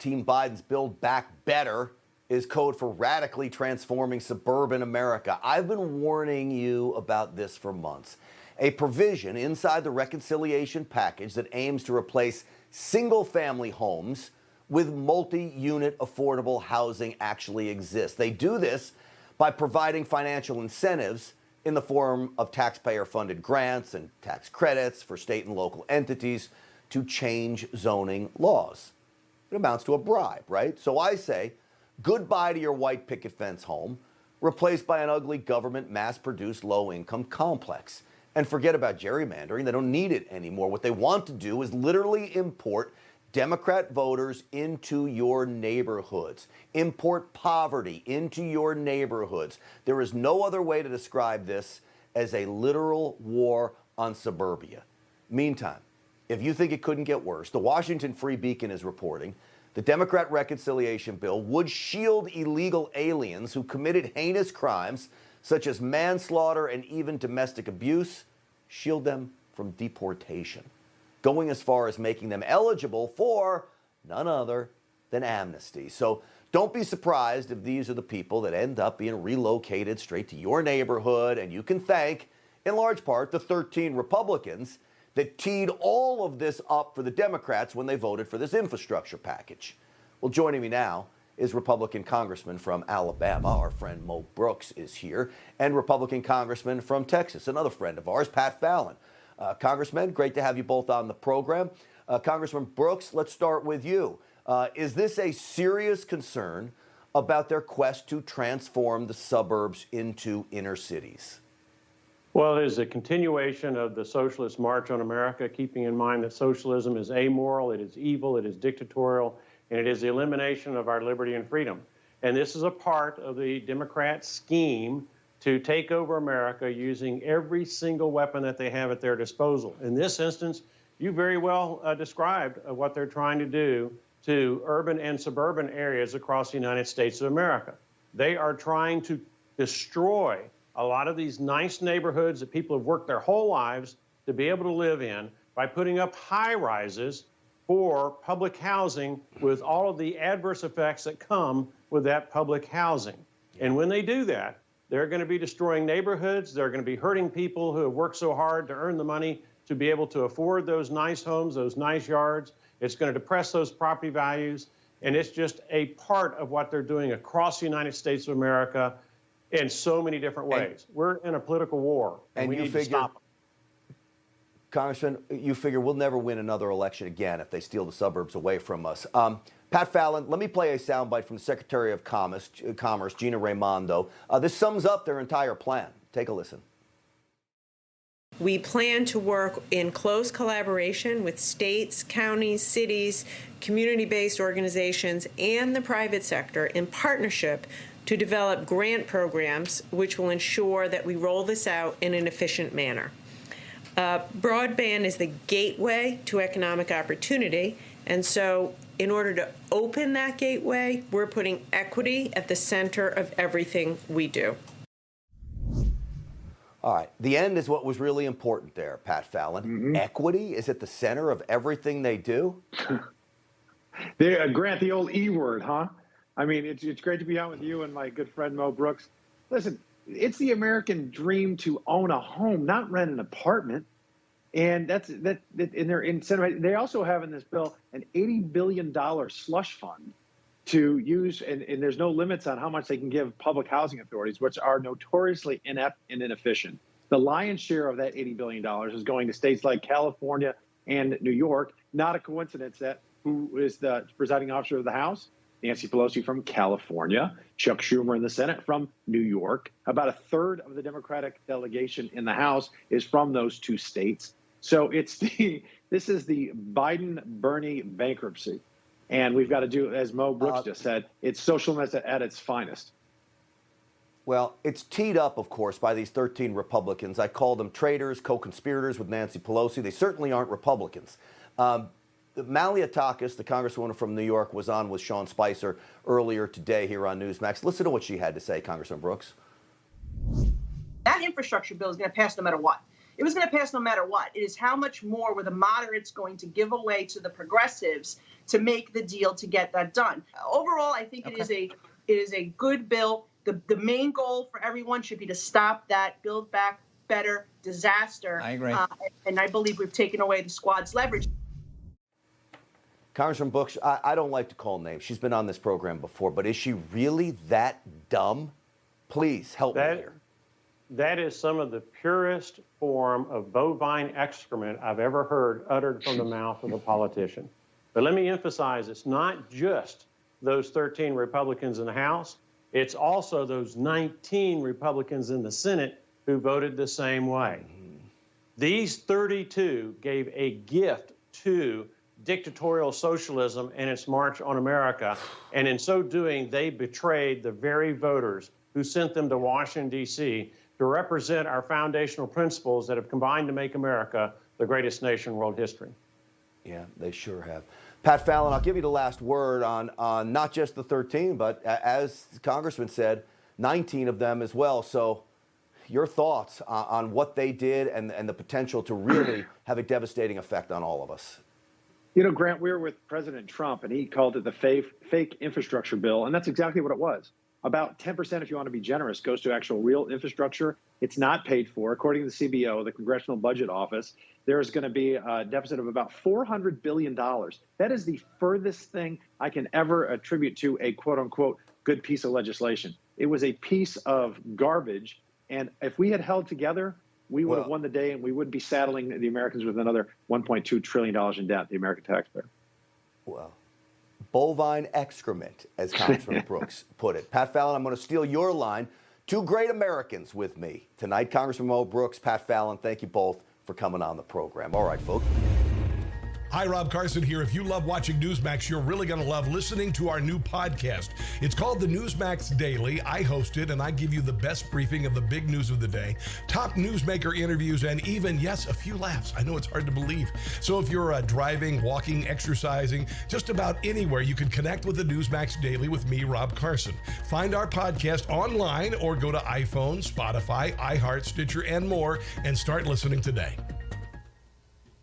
Team Biden's Build Back Better is code for radically transforming suburban America. I've been warning you about this for months. A provision inside the reconciliation package that aims to replace single-family homes with multi-unit affordable housing actually exists. They do this by providing financial incentives in the form of taxpayer-funded grants and tax credits for state and local entities to change zoning laws. It amounts to a bribe, right? So I say, goodbye to your white picket fence home, replaced by an ugly government mass-produced low-income complex. And forget about gerrymandering. They don't need it anymore. What they want to do is literally import Democrat voters into your neighborhoods, import poverty into your neighborhoods. There is no other way to describe this as a literal war on suburbia. Meantime, if you think it couldn't get worse, the Washington Free Beacon is reporting the Democrat reconciliation bill would shield illegal aliens who committed heinous crimes such as manslaughter and even domestic abuse, shield them from deportation, going as far as making them eligible for none other than amnesty. So don't be surprised if these are the people that end up being relocated straight to your neighborhood, and you can thank, in large part, the 13 Republicans that teed all of this up for the Democrats when they voted for this infrastructure package. Well, joining me now is Republican Congressman from Alabama, our friend Mo Brooks is here, and Republican Congressman from Texas, another friend of ours, Pat Fallon. Congressman, great to have you both on the program. Congressman Brooks, let's start with you. Is this a serious concern about their quest to transform the suburbs into inner cities? Well, it is a continuation of the socialist march on America, keeping in mind that socialism is amoral, it is evil, it is dictatorial, and it is the elimination of our liberty and freedom. And this is a part of the Democrat scheme to take over America using every single weapon that they have at their disposal. In this instance, you very well described what they're trying to do to urban and suburban areas across the United States of America. They are trying to destroy a lot of these nice neighborhoods that people have worked their whole lives to be able to live in by putting up high-rises for public housing with all of the adverse effects that come with that public housing. And when they do that, they're going to be destroying neighborhoods. They're going to be hurting people who have worked so hard to earn the money to be able to afford those nice homes, those nice yards. It's going to depress those property values. And it's just a part of what they're doing across the United States of America in so many different ways. We're in a political war, and we need to stop them. Congressman, you figure we'll never win another election again if they steal the suburbs away from us. Pat Fallon, let me play a soundbite from the Secretary of Commerce, Gina Raimondo. This sums up their entire plan. Take a listen. We plan to work in close collaboration with states, counties, cities, community-based organizations, and the private sector in partnership to develop grant programs which will ensure that we roll this out in an efficient manner. Broadband is the gateway to economic opportunity, and so in order to open that gateway, we're putting equity at the center of everything we do. All right. The end is what was really important there, Pat Fallon. Mm-hmm. Equity is at the center of everything they do? Grant, the old E word, huh? I mean, it's great to be on with you and my good friend Mo Brooks. Listen, it's the American dream to own a home, not rent an apartment. And in their incentive. They also have in this bill an $80 billion slush fund to use, and there's no limits on how much they can give public housing authorities, which are notoriously inept and inefficient. The lion's share of that $80 billion is going to states like California and New York. Not a coincidence that who is the presiding officer of the House? Nancy Pelosi from California, Chuck Schumer in the Senate from New York. About a third of the Democratic delegation in the House is from those two states. So this is the Biden-Bernie bankruptcy. And we've got to do, as Mo Brooks just said, it's socialism at its finest. Well, it's teed up, of course, by these 13 Republicans. I call them traitors, co-conspirators with Nancy Pelosi. They certainly aren't Republicans. Malliotakis, the congresswoman from New York, was on with Sean Spicer earlier today here on Newsmax. Listen to what she had to say, Congressman Brooks. That infrastructure bill is going to pass no matter what. It was going to pass no matter what. It is how much more were the moderates going to give away to the progressives to make the deal to get that done. Overall, I think it is a good bill. The main goal for everyone should be to stop that Build Back Better disaster. I agree. And I believe we've taken away the squad's leverage. Congressman Brooks, I don't like to call names. She's been on this program before, but is she really that dumb? Please help me here. That is some of the purest form of bovine excrement I've ever heard uttered from the mouth of a politician. But let me emphasize, it's not just those 13 Republicans in the House. It's also those 19 Republicans in the Senate who voted the same way. These 32 gave a gift to dictatorial socialism and its march on America. And in so doing, they betrayed the very voters who sent them to Washington, D.C. to represent our foundational principles that have combined to make America the greatest nation in world history. Yeah, they sure have. Pat Fallon, I'll give you the last word on not just the 13, but as the Congressman said, 19 of them as well. So your thoughts on what they did and the potential to really have a devastating effect on all of us. You know, Grant, we were with President Trump, and he called it the fake infrastructure bill, and that's exactly what it was. About 10%, if you want to be generous, goes to actual real infrastructure. It's not paid for. According to the CBO, the Congressional Budget Office, there is going to be a deficit of about $400 billion. That is the furthest thing I can ever attribute to a quote-unquote good piece of legislation. It was a piece of garbage, and if we had held together, we would have won the day, and we would be saddling the Americans with another $1.2 trillion in debt, the American taxpayer. Well, bovine excrement, as Congressman Brooks put it. Pat Fallon, I'm going to steal your line. Two great Americans with me tonight, Congressman Mo Brooks, Pat Fallon. Thank you both for coming on the program. All right, folks. Hi, Rob Carson here. If you love watching Newsmax, you're really going to love listening to our new podcast. It's called the Newsmax Daily. I host it, and I give you the best briefing of the big news of the day, top newsmaker interviews, and even, yes, a few laughs. I know it's hard to believe. So if you're driving, walking, exercising, just about anywhere, you can connect with the Newsmax Daily with me, Rob Carson. Find our podcast online or go to iPhone, Spotify, iHeart, Stitcher, and more, and start listening today.